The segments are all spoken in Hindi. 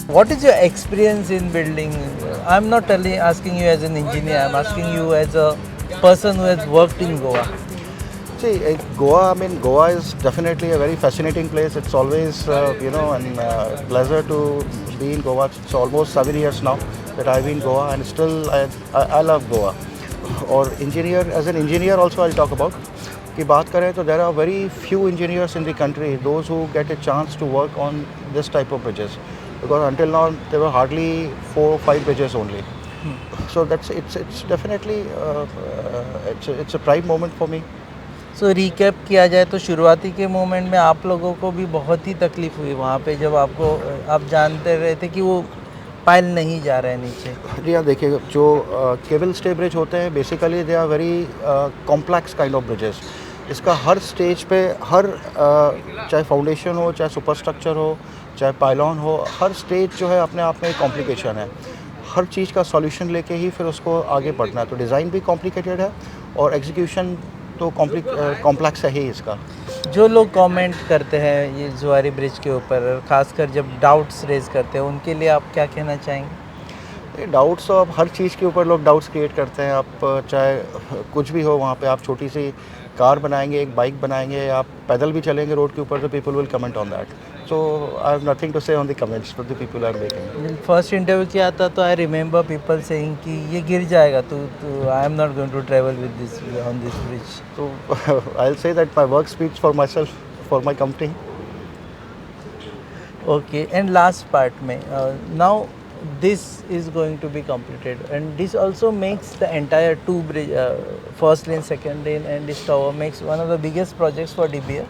What is your experience in building? I'm not asking you as an engineer. I'm asking you as a person who has worked in Goa. See, Goa, I mean, Goa is definitely a very fascinating place. It's always, an pleasure to be in Goa. It's almost 7 years now that I've been in Goa, and still I love Goa. Or engineer, as an engineer also I'll talk about. कि बात करें तो there are very few engineers in the country, those who get a chance to work on this type of bridges. Because until now there were hardly 4 or 5 bridges only. So it's definitely it's a pride moment for me. So recap किया जाए तो शुरुआती के मोमेंट में आप लोगों को भी बहुत ही तकलीफ़ हुई वहाँ पे, जब आप जानते रहे थे कि वो पाइल नहीं जा रहा है नीचे. जी हाँ, देखिए जो केबल स्टे ब्रिज होते हैं basically they are very complex kind of bridges. इसका हर स्टेज पे चाहे फाउंडेशन हो, चाहे सुपर स्ट्रक्चर हो, चाहे पाइलॉन हो, हर स्टेज जो है अपने आप में एक कॉम्प्लिकेशन है. हर चीज़ का सॉल्यूशन लेके ही फिर उसको आगे बढ़ना है. तो डिज़ाइन भी कॉम्प्लिकेटेड है और एग्जीक्यूशन तो कॉम्प्लेक्स है ही इसका. जो लोग कमेंट करते हैं ये जुआरी ब्रिज के ऊपर, खासकर जब डाउट्स रेज करते हैं, उनके लिए आप क्या कहना चाहेंगे? डाउट्स तो अब हर चीज़ के ऊपर लोग डाउट्स क्रिएट करते हैं. आप चाहे कुछ भी हो वहाँ पे, आप छोटी सी कार बनाएंगे, एक बाइक बनाएंगे, आप पैदल भी चलेंगे रोड के ऊपर, तो people will comment on that. So I have nothing to say on the comments but the people are making. First interview किया था तो आई रिमेंबर पीपल सेइंग कि ये गिर जाएगा, तो I am not going to travel with this on this bridge. So I'll say that my work speaks for myself, for my company. Okay, and last part में now this is going to be completed, and this also makes the entire two bridge, first lane, second lane, and this tower makes one of the biggest projects for DBA.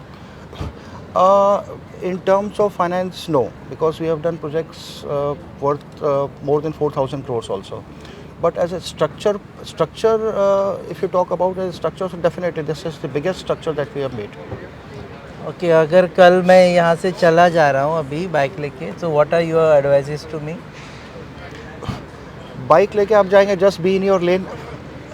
In terms of finance, no, because we have done projects worth more than 4,000 crores also. But as a structure, if you talk about a structure, so definitely this is the biggest structure that we have made. Okay, अगर कल मैं यहाँ से चला जा रहा हूँ अभी बाइक लेके, so what are your advices to me? Bike लेके आप जाएंगे, just be in your lane.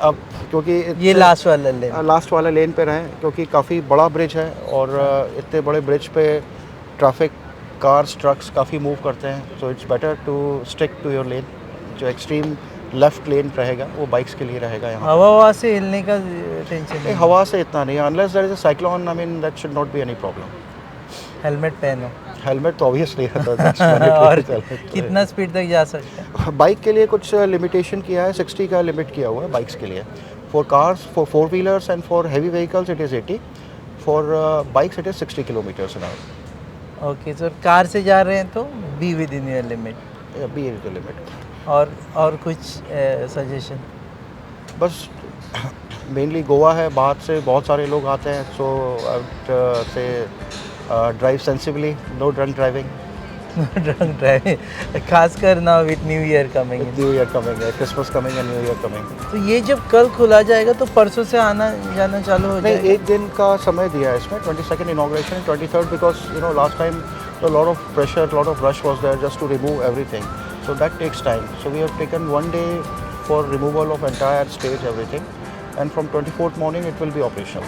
अब क्योंकि ये लास्ट वाला लेन. लास्ट वाला लेन पे रहें, क्योंकि काफ़ी बड़ा ब्रिज है और इतने बड़े ब्रिज पे ट्रैफिक, कार्स, ट्रक्स काफ़ी मूव करते हैं. So it's better to stick to your lane. जो एक्सट्रीम लेफ्ट लेन रहेगा वो बाइक्स के लिए रहेगा. यहाँ हवा से हिलने का टेंशन नहीं, नहीं. हवा से इतना नहीं, unless there is a cyclone, I mean that should not be any problem. Helmet पहनो. हेलमेट तो ऑब्वियसली है. और कितना स्पीड तक जा सकते हैं? बाइक के लिए कुछ लिमिटेशन किया है, 60 का लिमिट किया हुआ है बाइक्स के लिए. For cars, for 4 wheelers and for heavy vehicles it is 80. For bikes it is 60 kilometers an hour. Okay sir, car से जा रहे हैं तो बी विद इन योर लिमिट. B is the limit. और कुछ सजेशन? बस मेनली गोवा है, बाहर से बहुत सारे लोग आते हैं. So I would say drive sensibly, no drunk driving. Drunk driving, खासकर ना with new year coming. New year coming है, क्रिसमस कमिंग है, न्यू ईयर कमिंग. तो ये जब कल खुला जाएगा तो परसों से आना जाना चालू हो नहीं, जाएगा? एक दिन का समय दिया है इसमें. 22nd inauguration, 23rd, because you know last time a lot of pressure, a lot of rush was there just to remove everything. So that takes time. So we have taken 1 day for removal of entire stage, everything. And from 24th morning it will be operational.